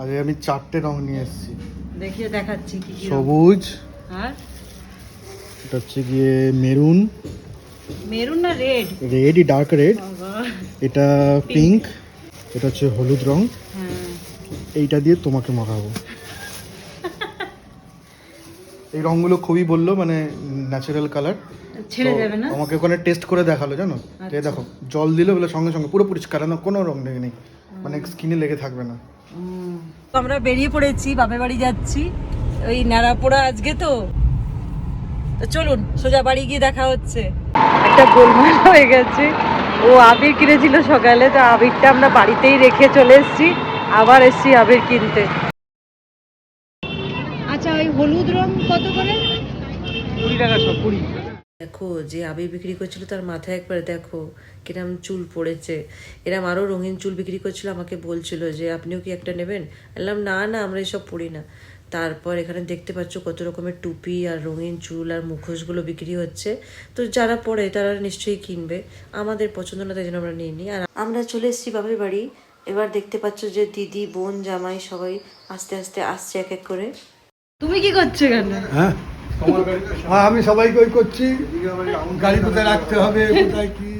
আরে আমি 4টে রং নিয়ে এসেছি, দেখিয়ে দেখাচ্ছি কি কি। সবুজ, আর এটা হচ্ছে গিয়ে মেরুন, মেরুন না রেড? রেড, ডার্ক রেড, এটা পিঙ্ক, এটা হচ্ছে হলুদ রং। হ্যাঁ, এইটা দিয়ে তোমাকে মাখাবো। এই রংগুলো খুবই বললো মানে ন্যাচারাল কালার, ছেড়ে যাবে না? আমাকে ওখানে টেস্ট করে দেখালো জানো। এই দেখো জল দিলে বলে সঙ্গে সঙ্গে পুরো পরিষ্কার, না কোনো রং নেই, মানে স্কিনে লেগে থাকবে না। তো আমরা বেরিয়ে পড়েছি, বাপের বাড়ি যাচ্ছি, ওই নাড়াপোড়া আজকে তো চলুন সোজা বাড়ি গিয়ে দেখা হচ্ছে। একটা গোলমাল হয়ে গেছে, ও আবির কিনেছিল সকালে, তো আবিরটা আমরা বাড়িতেই রেখে চলে এসেছি, আবার এসেছি আবির কিনতে। আচ্ছা ওই হলুদ রং কত করে? 20 টাকা সব, 20। দেখো যে আবির বিক্রি করছিল তার মাথায় একবার দেখো কিরম চুল পড়েছে। এরম আরও রঙিন চুল বিক্রি করছিল, আমাকে বলছিল যে আপনিও কি একটা নেবেন। বললাম না না, আমরা এসব পড়ি না। তারপর এখানে দেখতে পাচ্ছ কত রকমের টুপি আর রঙিন চুল আর মুখোশগুলো বিক্রি হচ্ছে। তো যারা পড়ে তারা নিশ্চয়ই কিনবে, আমাদের পছন্দ না তাই জন্য আমরা নিইনি। আর আমরা চলে এসেছি বাপের বাড়ি। এবার দেখতে পাচ্ছ যে দিদি, বোন, জামাই সবাই আস্তে আস্তে আসছে এক এক করে। তুমি কি করছো এখানে? হ্যাঁ, আমি সবাইকে ওই করছি, গাড়ি কোথায় রাখতে হবে, কোথায় কি।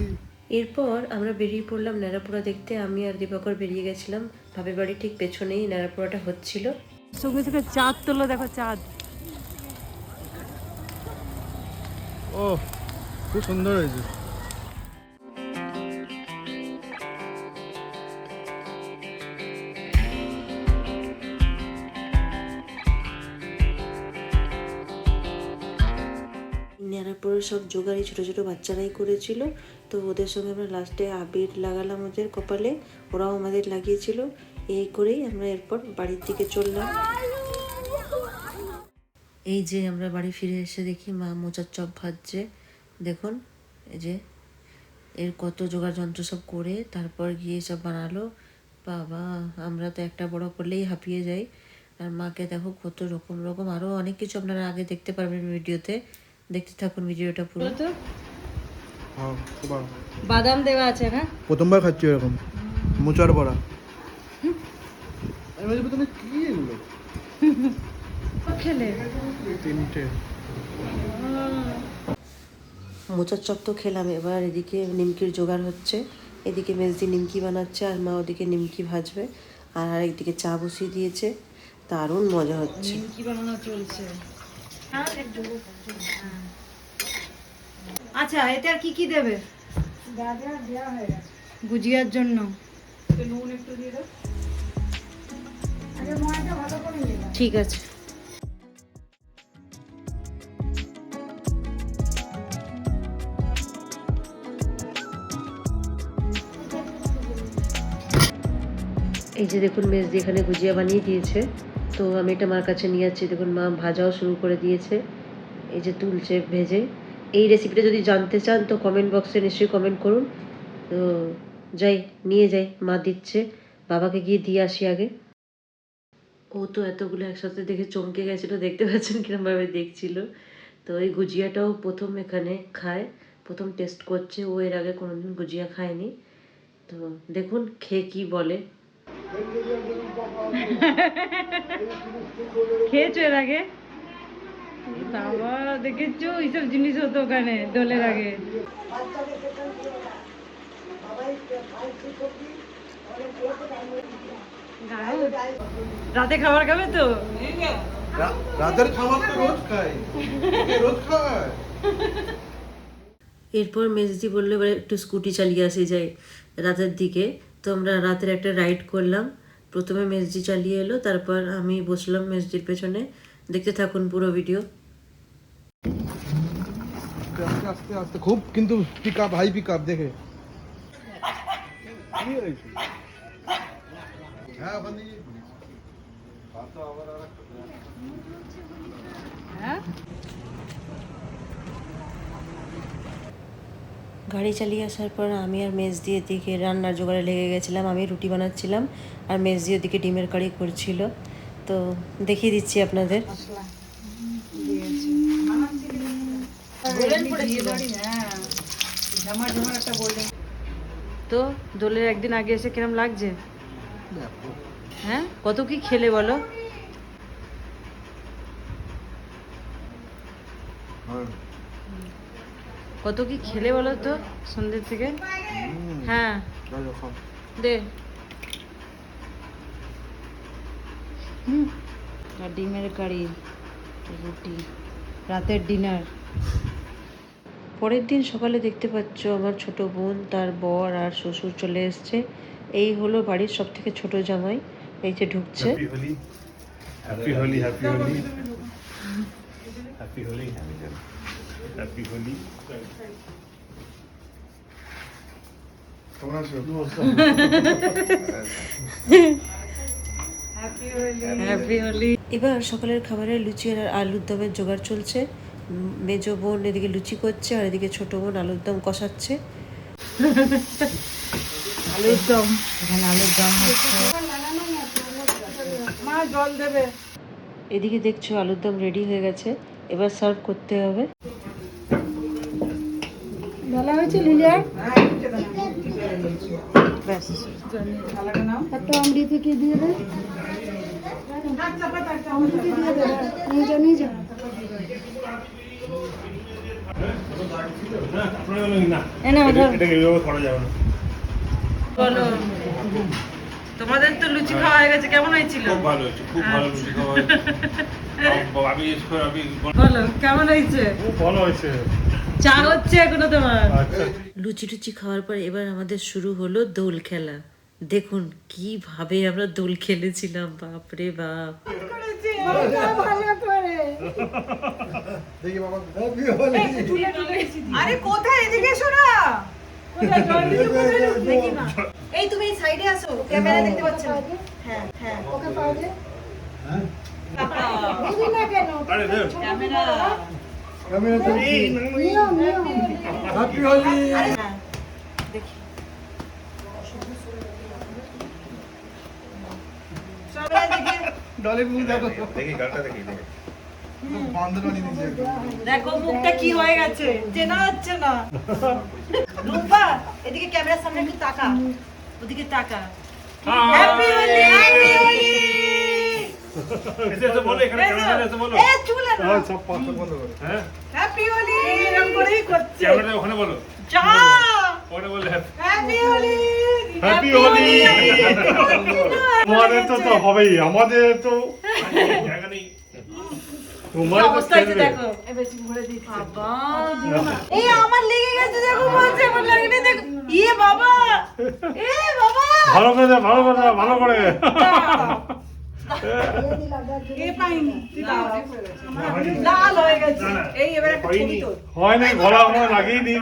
এরপর আমরা বেরিয়ে পড়লাম ন্যাড়াপোড়া দেখতে। আমি আর দীপকর বেরিয়ে গেছিলাম, বাপের বাড়ি ঠিক পেছনেই ন্যাড়াপোড়াটা হচ্ছিল। সঙ্গে থেকে চাঁদ তোলো, দেখো চাঁদ। ও খুব সুন্দর হয়েছে। ন্যাড়াপোড়ার সব জোগাড়ি ছোটো ছোটো বাচ্চারাই করেছিল। তো ওদের সঙ্গে আমরা লাস্টে আবির লাগালাম ওদের কপালে, ওরাও আমাদের লাগিয়েছিল। এই করেই আমরা এরপর বাড়ির দিকে চললাম। এই যে আমরা বাড়ি ফিরে এসে দেখি মা মোচার চপ ভাজছে। দেখুন এই যে এর কত জোগাড় যন্ত্র সব করে তারপর গিয়ে সব বানালো। বাবা, আমরা তো একটা বড় করলেই হাঁপিয়ে যাই, আর মাকে দেখো কত রকম রকম আরও অনেক কিছু আপনারা আগে দেখতে পারবেন ভিডিওতে। দেখতে থাকুন ভিডিওটা পুরো। বাদাম দেওয়া আছে না? প্রথমবার খাচ্ছি এরকম মোচার বড়া। তুমি কি এগুলো খেলে? 3টে মোচার চপ তো খেলাম। এবার এদিকে নিমকির জোগাড় হচ্ছে, এদিকে মেজদি নিমকি বানাচ্ছে আর মা ওদিকে নিমকি ভাজবে, আর একদিকে চা বসিয়ে দিয়েছে। দারুণ মজা হচ্ছে, নিমকি বানানো চলছে। আচ্ছা এতে আর কি কি দেবে? গুজিয়ার জন্য নুন একটু দিয়ে দাও। ঠিক আছে। এই যে দেখুন মেজদি এখানে গুজিয়া বানিয়ে দিয়েছে, তো আমি এটা মার কাছে নিয়ে যাচ্ছি। দেখুন মা ভাজাও শুরু করে দিয়েছে, এই যে তুলছে ভেজে। এই রেসিপিটা যদি জানতে চান তো কমেন্ট বক্সে নিশ্চয়ই কমেন্ট করুন। তো যাই নিয়ে যাই, মা দিচ্ছে, বাবাকে গিয়ে দিয়ে আসি আগে। ও তো এতগুলো একসাথে দেখে চমকে গেছিলো, দেখতে পাচ্ছেন কিরমভাবে দেখছিল। তো এই গুজিয়াটাও প্রথম এখানে খায়, প্রথম টেস্ট করছে। ও এর আগে কোনোদিন গুজিয়া খায়নি। তো দেখুন খেয়ে কি বলে। খেয়েছো এর আগে? বাবা দেখেছো এইসব জিনিস হতো ওখানে দোলের আগে। রাতে খাবার খাবে তো? রাতের খাবার তো রোজ খাই, রোজ খায়। এরপর মেজদি বললো এবার একটু স্কুটি চালিয়ে আসি যাই রাতের দিকে। তো আমরা রাতের একটা রাইড করলাম। প্রথমে মেজদি চালিয়ে এলো, তারপর আমি বসলাম মেজদির পেছনে। দেখতে থাকুন পুরো ভিডিও। আস্তে আস্তে খুব কিন্তু pick up, high pick up দেখে। গাড়ি চালিয়ে আসার পর আমি আর মেজদি এদিকে রান্নার জোগাড়ে লেগে গেছিলাম। আমি রুটি বানাচ্ছিলাম আর মেজদি ওদিকে ডিমের কারি করছিল। তো দেখিয়ে দিচ্ছি আপনাদের। তো দোলের একদিন আগে এসে কিরম লাগছে? হ্যাঁ, কত কি খেলে বলো? কত কি খেলে বলো তো সন্ধ্যে থেকে? হ্যাঁ দে। আর ডিমের কারি, রুটি, রাতের ডিনার। পরের দিন সকালে দেখতে পাচ্ছ আমার ছোট বোন, তার বর আর শ্বশুর চলে এসছে। এই হলো বাড়ির সব থেকে ছোট জামাই, এই যে ঢুকছে। Happy Holi, happy Holi, happy Holi, happy Holi, happy Holi. কেমন আছো? হ্যাপি হোলি। এবার সকালের খাবারে লুচি আর আলুর দমের জোগাড় চলছে। মেজো বোন এদিকে লুচি করছে আর এদিকে ছোট বোন আলুর দম কষাচ্ছে। আলুর দম, এখানে আলুর দম হচ্ছে। মা জল দেবে। এদিকে দেখছো আলুর দম রেডি হয়ে গেছে, এবার সার্ভ করতে হবে। ভালো হয়েছে লিলিয়া? ব্যাস। একটা অমৃতকে দিয়ে দে, অমৃত দিয়ে দে, নিয়ে যা নিয়ে যা। বলো, তোমাদের তো লুচি খাওয়া হয়ে গেছে, কেমন হয়েছিল? খুব ভালো হয়েছে, খুব ভালো লুচি খাওয়া হয়েছে। বলো কেমন হয়েছে? খুব ভালো হয়েছে। চা হচ্ছে এখনো তোমার? আচ্ছা, লুচি টুচি খাওয়ার পর এবার আমাদের শুরু হলো দোল খেলা। দেখুন কিভাবে আমরা দোল খেলেছিলাম, বাপরে বাপ। দেখি বাবা, হ্যাপি হোলি। আরে কোথায়? এদিকে এসো না। দেখি মা, এই তুমি এই সাইডে আসো, ক্যামেরা দেখতে পাচ্ছ না। হ্যাঁ হ্যাঁ, ওকে পাও দে। হ্যাঁ? দিদি না কেন? আরে দে। ক্যামেরা। ক্যামেরা তো নিও নিও। হ্যাপি হোলি। হ্যাঁ দেখি। সবাই দেখি। ডলের মুখ দেখো, দেখি গালটা দেখি, দেখি। বান্দর বানিয়ে দিয়েছে একদম। দেখো মুখটা কি হয়ে গেছে, চেনা যাচ্ছে না। রূপা এদিকে ক্যামেরার সামনে একটু তাকা, ওদিকে তাকা। Happy Holi, happy Holi. এসে এসে বলো, এখানে ক্যামেরাটা এসে বলো। এ চুলে না। সব পাথর বন্ধ করো। হ্যাঁ, হ্যাপি হোলি এরকম করেই করছে। ক্যামেরাটা ওখানে বলো। যা ওখানে বললে হ্যাপি হোলি, হ্যাপি হোলি। তোমাদের তো তো হবেই, আমাদের তো জায়গা নেই। তোমার অবস্থা হয়েছে দেখো। এ বেশি ভরে দিই বাবা। এই আমার লেগে গেছে, দেখো বলছে আমার লাগেনি, দেখো। ইয়ে বাবা, এ বাবা। ভালো করে দাও, ভালো করে দাও, ভালো করে। এ পাইনি, লাল হয়ে গেছে। এই এবার একটা ছবি তোল। হয় নাই, গলা কোনো লাগিয়ে নি,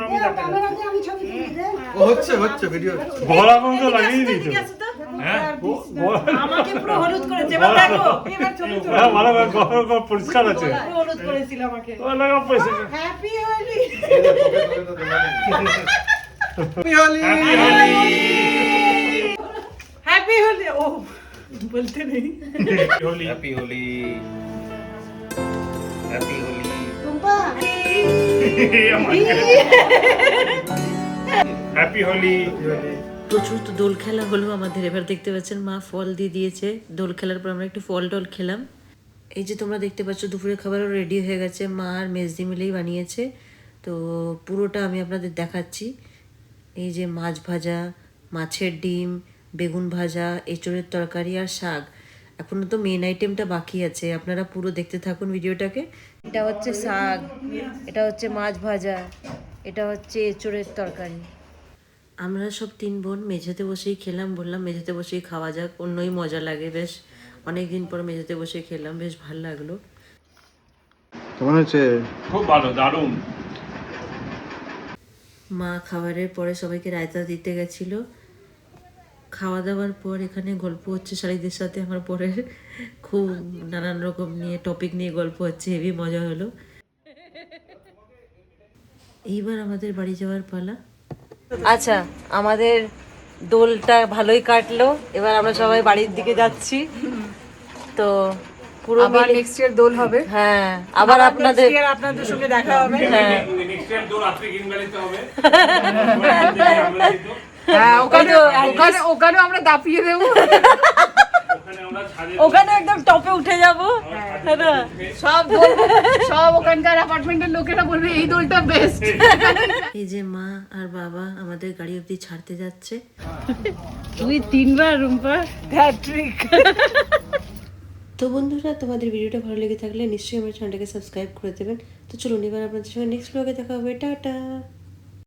ও হচ্ছে হচ্ছে ভিডিও হচ্ছে। গলা কোনো তো লাগিয়ে এদিকে নিয়েছো। আসো তো। হ্যাঁ, আমাকে পুরো হলুদ করেছে, এবার দেখো। এবার ছবি তোল। হ্যাঁ, ভালো করে গলা গলা পরিষ্কার আছে। পুরো হলুদ করেছিল আমাকে। ও লাগা পয়সা। Happy Holi. Happy Holi. Happy Holi. Happy Holi. ও বলতে নেই। Happy Holi, happy Holi, happy Holi. Happy Holi. প্রচুর তো দোল খেলা হলো আমাদের। এবার দেখতে পাচ্ছেন মা ফল দিয়ে দিয়েছে। দোল খেলার পর আমরা একটু ফল টল খেলাম। এই যে তোমরা দেখতে পাচ্ছ দুপুরের খাবারও রেডি হয়ে গেছে, মা আর মেজদি মিলেই বানিয়েছে। তো পুরোটা আমি আপনাদের দেখাচ্ছি। এই যে মাছ ভাজা, মাছের ডিম, বেগুন ভাজা, এঁচোড়ের তরকারি আর শাক। এখনো তো মেন আইটেমটা বাকি আছে, আপনারা পুরো দেখতে থাকুন ভিডিওটাকে। এটা হচ্ছে শাক, এটা হচ্ছে মাছ ভাজা, এটা হচ্ছে এঁচোড়ের তরকারি। আমরা সব তিন বোন মেঝেতে বসেই খেলাম, বললাম মেঝেতে বসেই খাওয়া যাক, অন্যই মজা লাগে। বেশ অনেকদিন পর মেঝেতে বসে খেলাম, বেশ ভালো লাগলো। কেমন হচ্ছে? খুব ভালো, দারুণ। মা খাবারের পরে সবাইকে রায়তা দিতে গেছিল। খাওয়া দাওয়ার পর এখানে গল্প হচ্ছে শালিদের সাথে। আমার পরের খুব নানান রকম নিয়ে টপিক নিয়ে গল্প হচ্ছে, হেভি মজা হলো। এইবার আমাদের বাড়ি যাওয়ার পালা। আচ্ছা, আমাদের দোলটা ভালোই কাটলো। এবার আমরা সবাই বাড়ির দিকে যাচ্ছি। তো পুরো আবার নেক্সট ইয়ার দোল হবে। হ্যাঁ, আবার আপনাদের আপনাদের সঙ্গে দেখা হবে। হ্যাঁ নেক্সট টাইম তো রাত্রে গেম খেলতে হবে। হ্যাঁ ওখানে ওখানে ওখানে আমরা দাপিয়ে দেবো ওখানে একদম টপে উঠে যাবো তাই না? সব বলবো, সব ওখানকার অ্যাপার্টমেন্টের লোকেরা বলবে এই দোলটা বেস্ট। এই যে মা আর বাবা আমাদের গাড়ি অবধি ছাড়তে যাচ্ছে। তুই 3 বার রুম্পা হ্যাট্রিক। তো বন্ধুরা, তোমাদের ভিডিওটা ভালো লেগে থাকলে নিশ্চয়ই আমার চ্যানেলটাকে সাবস্ক্রাইব করে দেবেন। তো চলুন এবার আপনাদের সঙ্গে নেক্সট ব্লগে দেখা হবে। টাটা।